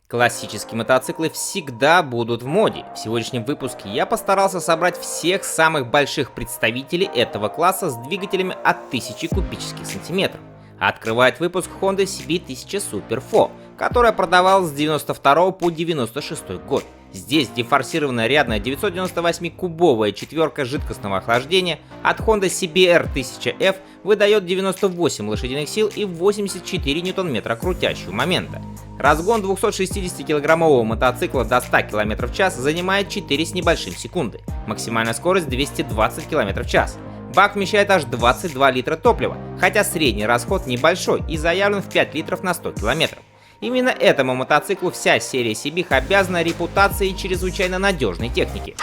Классические мотоциклы всегда будут в моде. В сегодняшнем выпуске я постарался собрать всех самых больших представителей этого класса с двигателями от 1000 кубических сантиметров. Открывает выпуск Honda CB1000 Super 4, которая продавалась с 92 по 96 год. Здесь дефорсированная рядная 998-кубовая четверка жидкостного охлаждения от Honda CBR1000F выдает 98 лошадиных сил и 84 ньютон-метра крутящего момента. Разгон 260-килограммового мотоцикла до 100 км в час занимает 4 с небольшим секунды. Максимальная скорость 220 км в час. Бак вмещает аж 22 литра топлива, хотя средний расход небольшой и заявлен в 5 литров на 100 км. Именно этому мотоциклу вся серия CB обязана репутацией чрезвычайно надежной техники.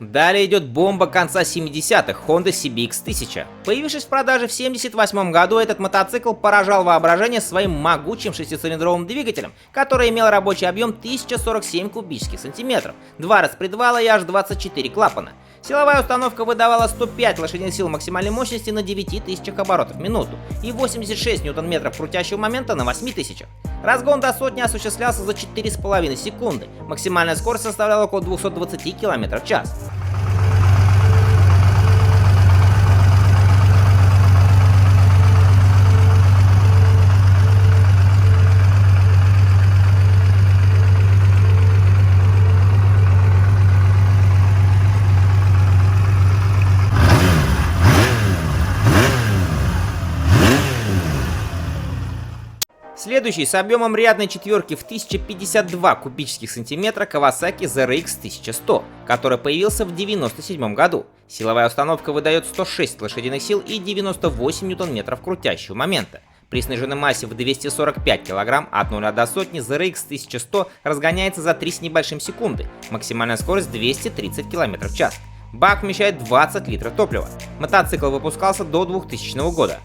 Далее идет бомба конца 70-х Honda CBX-1000. Появившись в продаже в 1978 году, этот мотоцикл поражал воображение своим могучим шестицилиндровым двигателем, который имел рабочий объем 1047 кубических сантиметров, 2 распредвала и аж 24 клапана. Силовая установка выдавала 105 лошадиных сил максимальной мощности на 9000 оборотов в минуту и 86 ньютон-метров крутящего момента на 8000. Разгон до сотни осуществлялся за 4,5 секунды. Максимальная скорость составляла около 220 км в час. Следующий с объемом рядной четверки в 1052 кубических сантиметра Kawasaki ZRX 1100, который появился в 1997 году. Силовая установка выдает 106 лошадиных сил и 98 ньютон-метров крутящего момента. При сниженной массе в 245 кг от 0 до сотни ZRX 1100 разгоняется за 3 с небольшим секунды, максимальная скорость 230 км в час. Бак вмещает 20 литров топлива. Мотоцикл выпускался до 2000 года.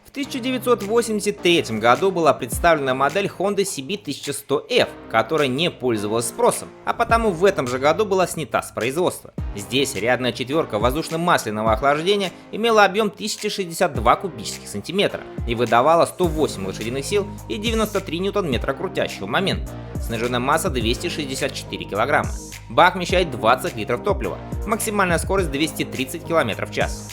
В 1983 году была представлена модель Honda CB1100F, которая не пользовалась спросом, а потому в этом же году была снята с производства. Здесь рядная четверка воздушно-масляного охлаждения имела объем 1062 кубических сантиметра и выдавала 108 лошадиных сил и 93 ньютон-метра крутящего момента. Сниженная масса 264 кг. Бак вмещает 20 литров топлива. Максимальная скорость 230 км в час.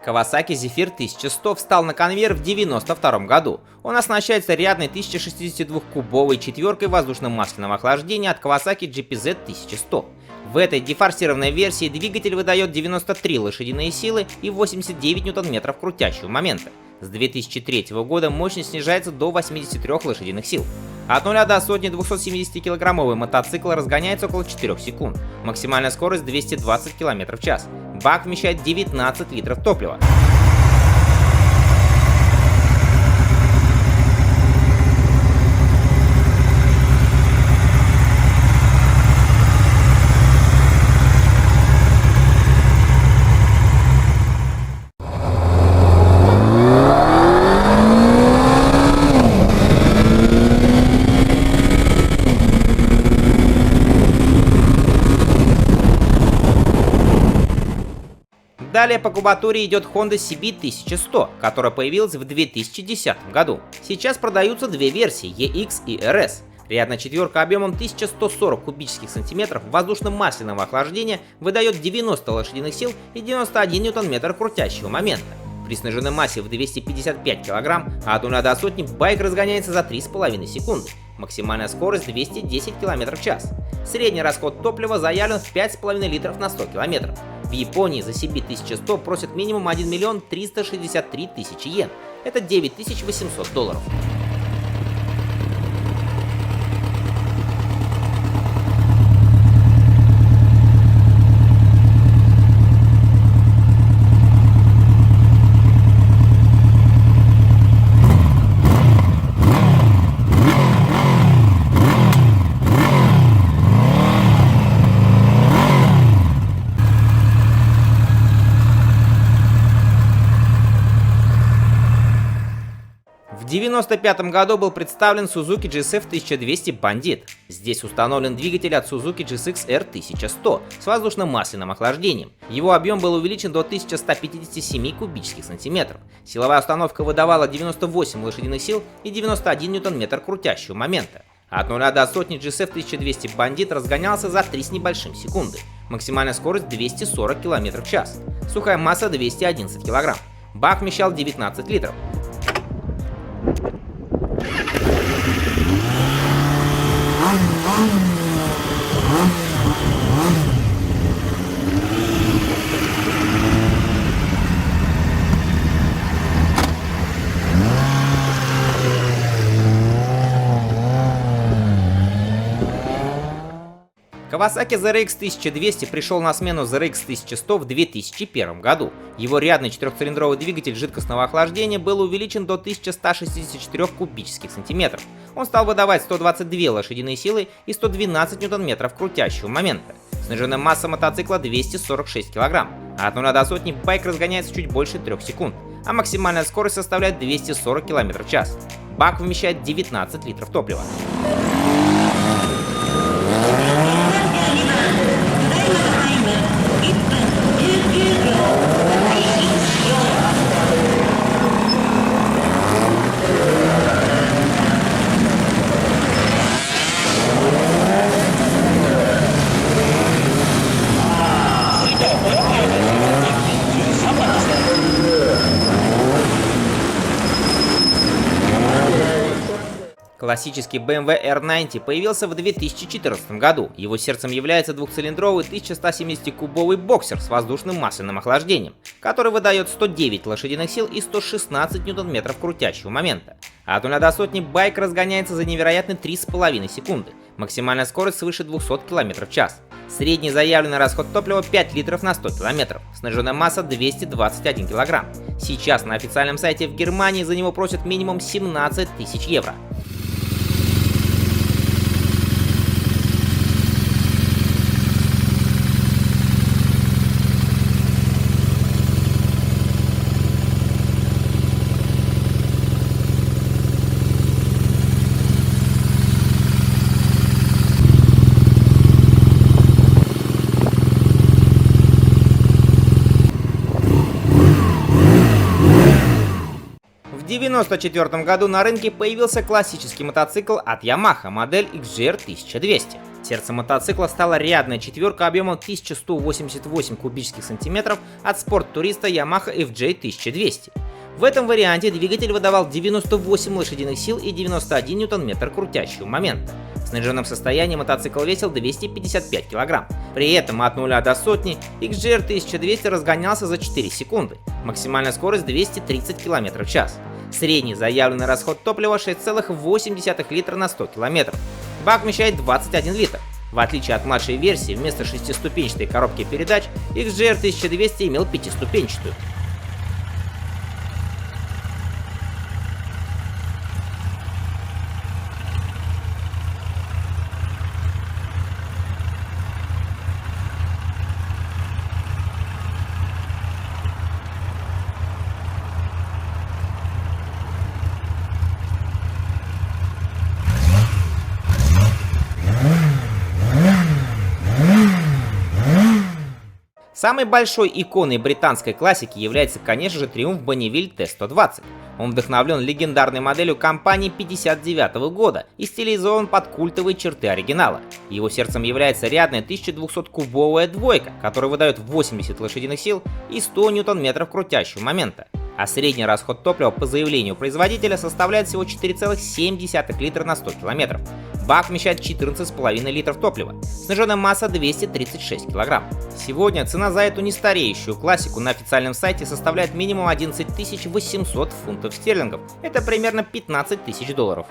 Kawasaki Zephyr 1100 встал на конвейер в 1992 году. Он оснащается рядной 1062-кубовой четверкой воздушно-масляного охлаждения от Kawasaki GPZ 1100. В этой дефорсированной версии двигатель выдает 93 лошадиные силы и 89 ньютон-метров крутящего момента. С 2003 года мощность снижается до 83 лошадиных сил. От 0 до сотни 270-килограммовый мотоцикл разгоняется около 4 секунд. Максимальная скорость 220 км в час. Бак вмещает 19 литров топлива. Далее по кубатуре идет Honda CB1100, которая появилась в 2010 году. Сейчас продаются две версии EX и RS. Рядная четверка объемом 1140 кубических сантиметров воздушно-масляного охлаждения выдает 90 лошадиных сил и 91 ньютон-метр крутящего момента. При сниженной массе в 255 кг от 0 до сотни байк разгоняется за 3,5 секунды. Максимальная скорость 210 км в час. Средний расход топлива заявлен в 5,5 литров на 100 км. В Японии за CB1100 просят минимум 1 миллион 363 тысячи йен. Это $9800. В 1995 году был представлен Suzuki GSF 1200 Bandit. Здесь установлен двигатель от Suzuki GSX R1100 с воздушно-масляным охлаждением. Его объем был увеличен до 1157 кубических сантиметров. Силовая установка выдавала 98 лошадиных сил и 91 ньютон-метр крутящего момента. От 0 до сотни GSF 1200 Bandit разгонялся за 3 с небольшим секунды. Максимальная скорость 240 км в час. Сухая масса 211 кг. Бак вмещал 19 литров. Kawasaki ZRX 1200 пришел на смену ZRX 1100 в 2001 году. Его рядный четырехцилиндровый двигатель жидкостного охлаждения был увеличен до 1164 кубических сантиметров. Он стал выдавать 122 лошадиные силы и 112 ньютон-метров крутящего момента. Сниженная масса мотоцикла 246 кг, а от 0 до сотни байк разгоняется чуть больше 3 секунд, а максимальная скорость составляет 240 км в час. Бак вмещает 19 литров топлива. Классический BMW R90 появился в 2014 году. Его сердцем является двухцилиндровый 1170-кубовый боксер с воздушным масляным охлаждением, который выдает 109 лошадиных сил и 116 ньютон-метров крутящего момента. От 0 до сотни байк разгоняется за невероятные 3,5 секунды. Максимальная скорость свыше 200 км в час. Средний заявленный расход топлива 5 литров на 100 км. Сниженная масса 221 кг. Сейчас на официальном сайте в Германии за него просят минимум 17 тысяч евро. В 1994 году на рынке появился классический мотоцикл от Yamaha, модель XJR 1200. Сердцем мотоцикла стала рядная четверка объемом 1188 кубических сантиметров от спорт-туриста Yamaha FJ 1200. В этом варианте двигатель выдавал 98 лошадиных сил и 91 ньютон-метр крутящего момента. В сниженном состоянии мотоцикл весил 255 кг. При этом от 0 до сотни XJR 1200 разгонялся за 4 секунды. Максимальная скорость 230 км в час. Средний заявленный расход топлива 6,8 литра на 100 км. Бак вмещает 21 литр. В отличие от младшей версии, вместо шестиступенчатой коробки передач XJR 1200 имел пятиступенчатую. Самой большой иконой британской классики является, конечно же, Триумф Bonneville T120. Он вдохновлен легендарной моделью компании 1959 года и стилизован под культовые черты оригинала. Его сердцем является рядная 1200-кубовая двойка, которая выдает 80 лошадиных сил и 100 ньютон-метров крутящего момента. А средний расход топлива по заявлению производителя составляет всего 4,7 литра на 100 километров. Бак вмещает 14,5 литров топлива, сниженная масса 236 килограмм. Сегодня цена за эту нестареющую классику на официальном сайте составляет минимум 11 800 фунтов стерлингов, это примерно 15 тысяч долларов.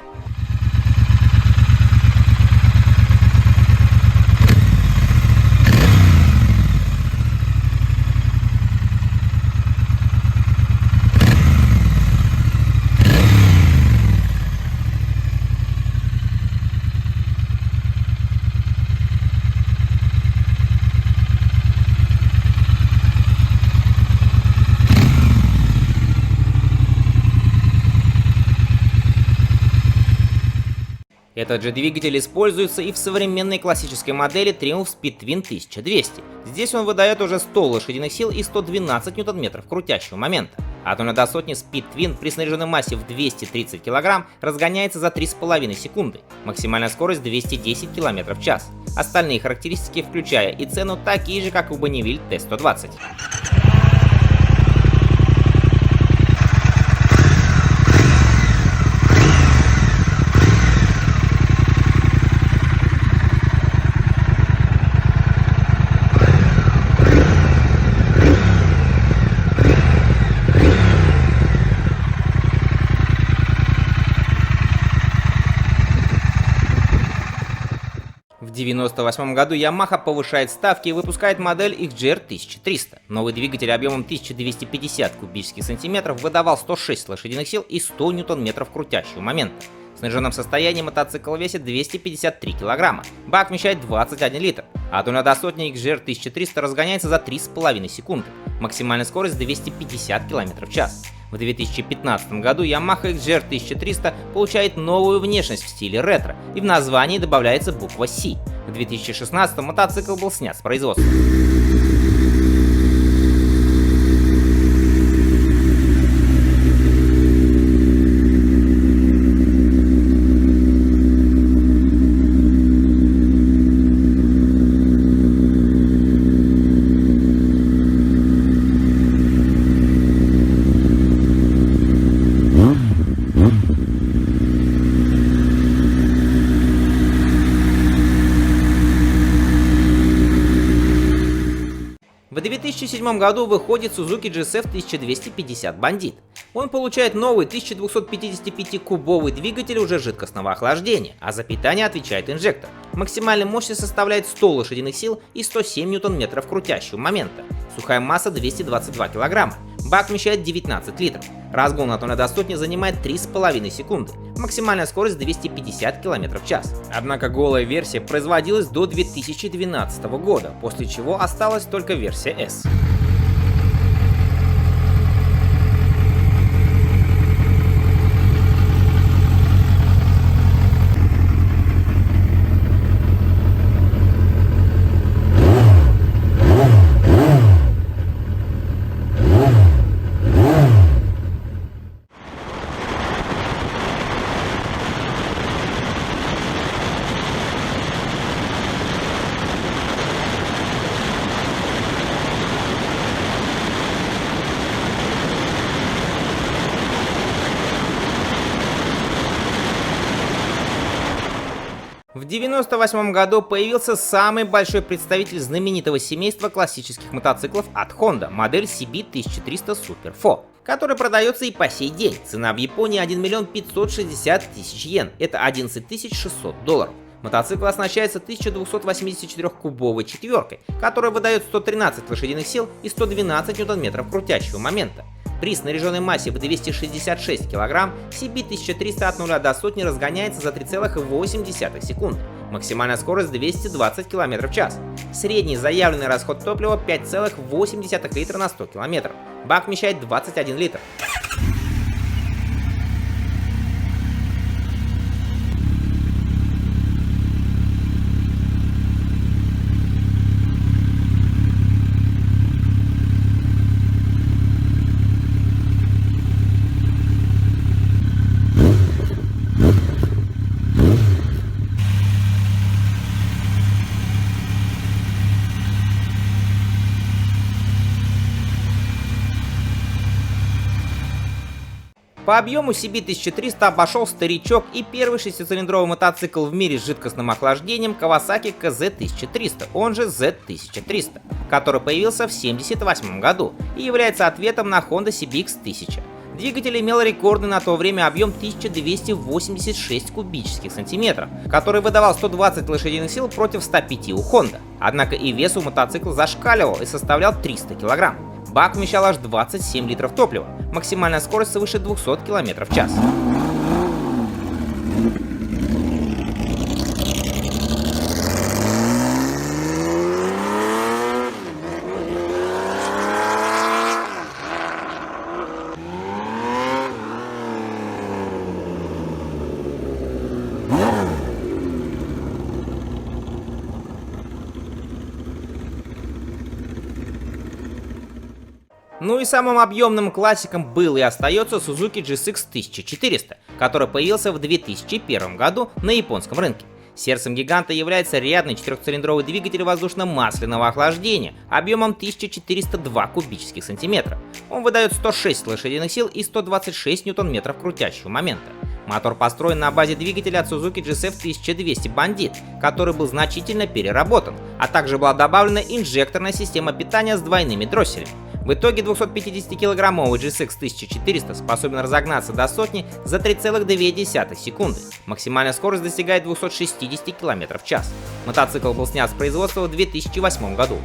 Этот же двигатель используется и в современной классической модели Triumph Speedtwin 1200. Здесь он выдает уже 100 лошадиных сил и 112 ньютон-метров крутящего момента. От 0 до сотни Speedtwin при снаряженной массе в 230 кг разгоняется за 3,5 секунды. Максимальная скорость 210 км в час. Остальные характеристики, включая и цену, такие же, как у Bonneville T120. В 1998 году Yamaha повышает ставки и выпускает модель XJR 1300. Новый двигатель объемом 1250 кубических сантиметров выдавал 106 лошадиных сил и 100 ньютон-метров крутящего момента. В сниженном состоянии мотоцикл весит 253 килограмма. Бак вмещает 21 литр. От 0 до сотни XJR 1300 разгоняется за 3,5 секунды. Максимальная скорость 250 км в час. В 2015 году Yamaha XJR 1300 получает новую внешность в стиле ретро, и в названии добавляется буква C. В 2016 мотоцикл был снят с производства. В 2007 году выходит Suzuki GSF 1250 Bandit. Он получает новый 1255-кубовый двигатель уже жидкостного охлаждения, а за питание отвечает инжектор. Максимальная мощность составляет 100 лошадиных сил и 107 ньютон-метров крутящего момента. Сухая масса 222 килограмма. Бак вмещает 19 литров. Разгон от 0 до 100 занимает 3,5 секунды. Максимальная скорость 250 км в час. Однако голая версия производилась до 2012 года, после чего осталась только версия S. В 1998 году появился самый большой представитель знаменитого семейства классических мотоциклов от Honda, модель CB1300 Super 4, который продается и по сей день. Цена в Японии 1 560 000 йен, это 11 600 долларов. Мотоцикл оснащается 1284-кубовой четверкой, которая выдает 113 лошадиных сил и 112 ньютон-метров крутящего момента. При снаряженной массе в 266 кг CB1300 от 0 до сотни разгоняется за 3,8 секунды. Максимальная скорость 220 км в час. Средний заявленный расход топлива 5,8 литра на 100 км. Бак вмещает 21 литр. По объему CB1300 обошел старичок и первый шестицилиндровый мотоцикл в мире с жидкостным охлаждением Kawasaki KZ1300, он же Z1300, который появился в 1978 году и является ответом на Honda CBX-1000. Двигатель имел рекордный на то время объем 1286 кубических сантиметров, который выдавал 120 лошадиных сил против 105 у Honda. Однако и вес у мотоцикла зашкаливал и составлял 300 кг. Бак вмещал аж 27 литров топлива, максимальная скорость свыше 200 км в час. Ну и самым объемным классиком был и остается Suzuki GSX 1400, который появился в 2001 году на японском рынке. Сердцем гиганта является рядный четырехцилиндровый двигатель воздушно-масляного охлаждения объемом 1402 кубических сантиметра. Он выдает 106 лошадиных сил и 126 ньютон-метров крутящего момента. Мотор построен на базе двигателя от Suzuki GSF 1200 Bandit, который был значительно переработан, а также была добавлена инжекторная система питания с двойными дросселями. В итоге 250-килограммовый GSX 1400 способен разогнаться до сотни за 3,2 секунды. Максимальная скорость достигает 260 км в час. Мотоцикл был снят с производства в 2008 году.